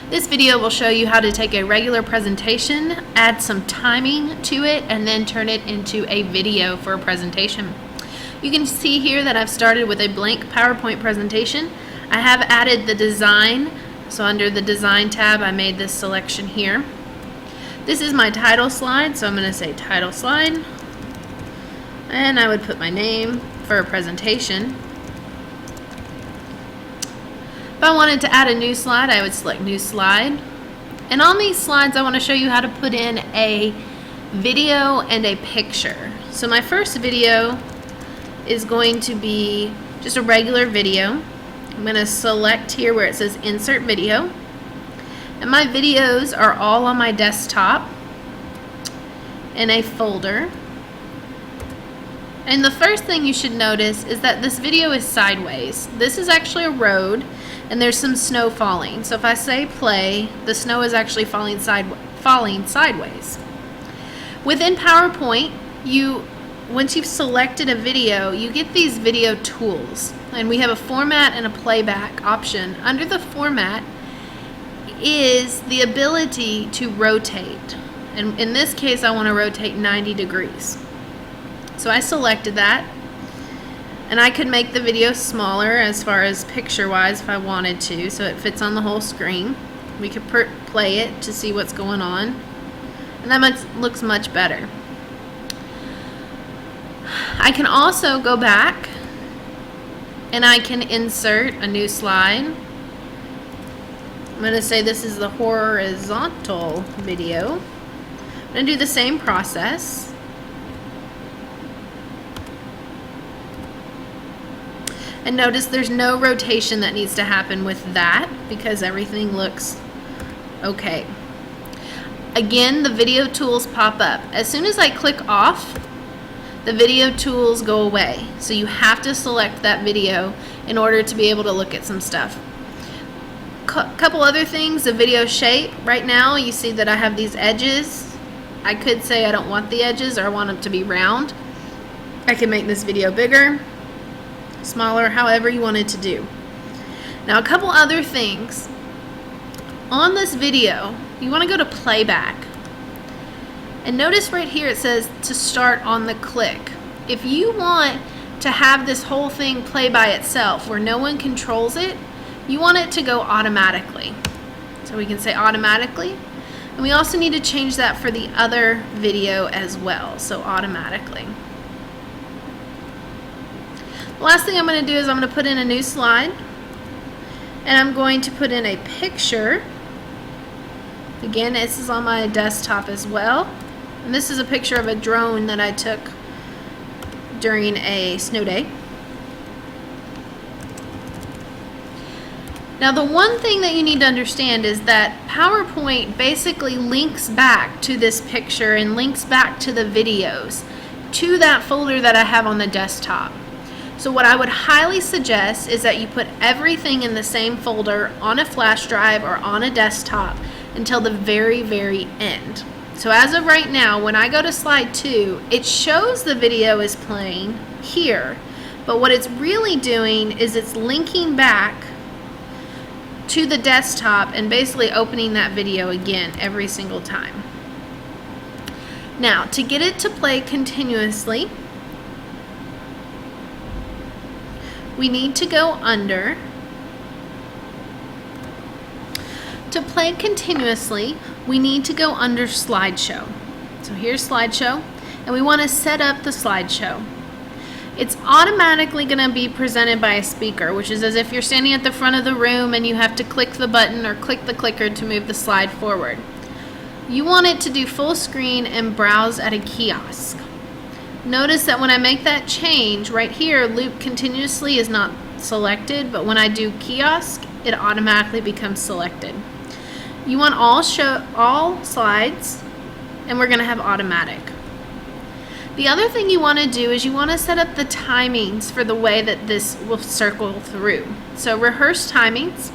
This video will show you how to take a regular presentation, add some timing to it, and then turn it into a video for a presentation. You can see here that I've started with a blank PowerPoint presentation. I have added the design, so under the design tab I made this selection here. This is my title slide, so I'm going to say title slide, and I would put my name for a presentation. If I wanted to add a new slide, I would select new slide. And on these slides, I want to show you how to put in a video and a picture. So my first video is going to be just a regular video. I'm going to select here where it says insert video. And my videos are all on my desktop in a folder. And the first thing you should notice is that this video is sideways. This is actually a road, and there's some snow falling. So if I say play, the snow is actually falling sideways. Within PowerPoint, once you've selected a video, you get these video tools. And we have a format and a playback option. Under the format is the ability to rotate. And in this case, I want to rotate 90 degrees. So I selected that. And I could make the video smaller as far as picture-wise if I wanted to, so it fits on the whole screen. We could play it to see what's going on. And that looks much better. I can also go back and I can insert a new slide. I'm going to say this is the horizontal video. I'm going to do the same process. And notice there's no rotation that needs to happen with that because everything looks okay. Again, the video tools pop up. As soon as I click off, the video tools go away. So you have to select that video in order to be able to look at some stuff. Couple other things, the video shape. Right now you see that I have these edges. I could say I don't want the edges or I want them to be round. I can make this video bigger, smaller, however you want it to do. Now a couple other things. On this video, you want to go to playback. And notice right here it says to start on the click. If you want to have this whole thing play by itself where no one controls it, you want it to go automatically. So we can say automatically. And we also need to change that for the other video as well. So automatically. The last thing I'm going to do is I'm going to put in a new slide, and I'm going to put in a picture. Again, this is on my desktop as well, and this is a picture of a drone that I took during a snow day. Now the one thing that you need to understand is that PowerPoint basically links back to this picture and links back to the videos to that folder that I have on the desktop. So what I would highly suggest is that you put everything in the same folder on a flash drive or on a desktop until the very, very end. So as of right now, when I go to slide 2, it shows the video is playing here. But what it's really doing is it's linking back to the desktop and basically opening that video again every single time. Now, to get it to play continuously, we need to go under. To play continuously, we need to go under slideshow. So here's slideshow, and we want to set up the slideshow. It's automatically going to be presented by a speaker, which is as if you're standing at the front of the room and you have to click the button or click the clicker to move the slide forward. You want it to do full screen and browse at a kiosk. Notice that when I make that change right here, loop continuously is not selected, but when I do kiosk, it automatically becomes selected. You want all slides, and we're going to have automatic. The other thing you want to do is you want to set up the timings for the way that this will circle through. So rehearse timings.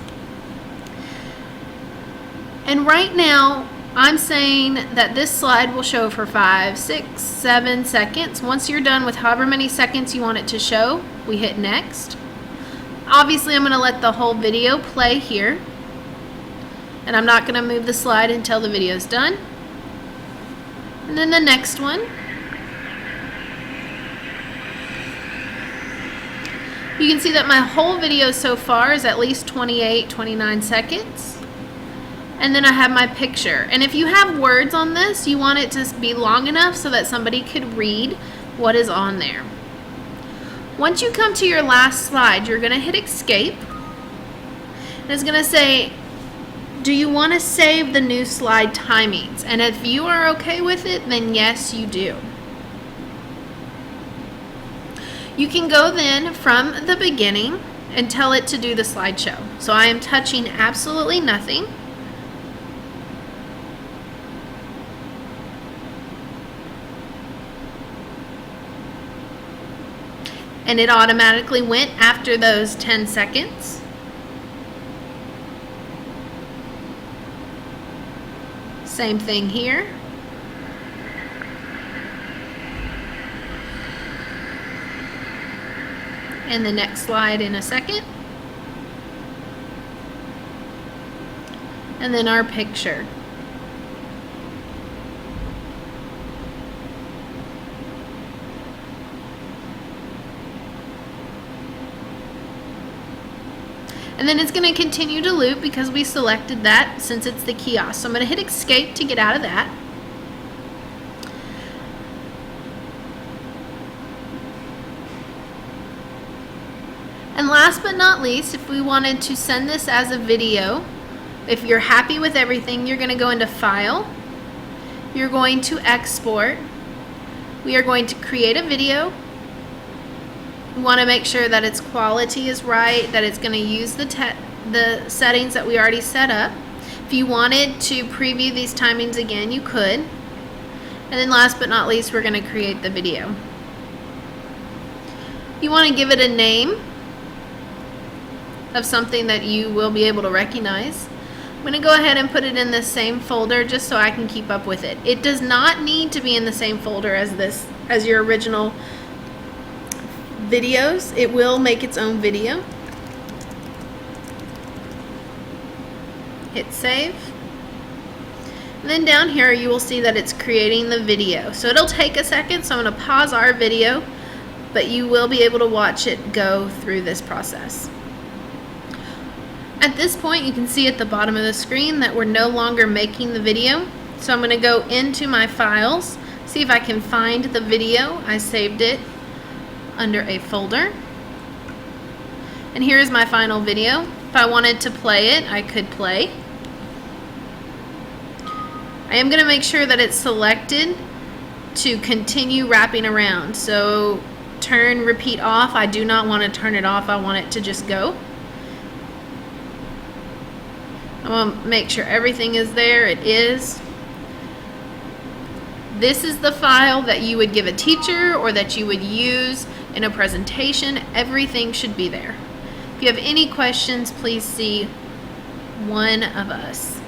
And right now, I'm saying that this slide will show for 5, 6, 7 seconds. Once you're done with however many seconds you want it to show, we hit next. Obviously, I'm going to let the whole video play here. And I'm not going to move the slide until the video is done. And then the next one. You can see that my whole video so far is at least 29 seconds. And then I have my picture. And if you have words on this, you want it to be long enough so that somebody could read what is on there. Once you come to your last slide, you're going to hit escape. And it's going to say, do you want to save the new slide timings? And if you are okay with it, then yes, you do. You can go then from the beginning and tell it to do the slideshow. So I am touching absolutely nothing. And it automatically went after those 10 seconds. Same thing here. And the next slide in a second. And then our picture. And then it's going to continue to loop because we selected that since it's the kiosk. So I'm going to hit escape to get out of that. And last but not least, if we wanted to send this as a video, if you're happy with everything, you're going to go into File. You're going to Export. We are going to create a video. We want to make sure that its quality is right, that it's going to use the settings that we already set up. If you wanted to preview these timings again, you could. And then last but not least, we're going to create the video. You want to give it a name of something that you will be able to recognize. I'm going to go ahead and put it in the same folder just so I can keep up with it. It does not need to be in the same folder as your original videos. It will make its own video. Hit save. And then down here you will see that it's creating the video. So it'll take a second, so I'm going to pause our video, but you will be able to watch it go through this process. At this point, you can see at the bottom of the screen that we're no longer making the video. So I'm going to go into my files, see if I can find the video. I saved it under a folder. And here is my final video. If I wanted to play it, I could play. I am going to make sure that it's selected to continue wrapping around. So turn repeat off. I do not want to turn it off. I want it to just go. I want to make sure everything is there. It is. This is the file that you would give a teacher or that you would use in a presentation. Everything should be there. If you have any questions, please see one of us.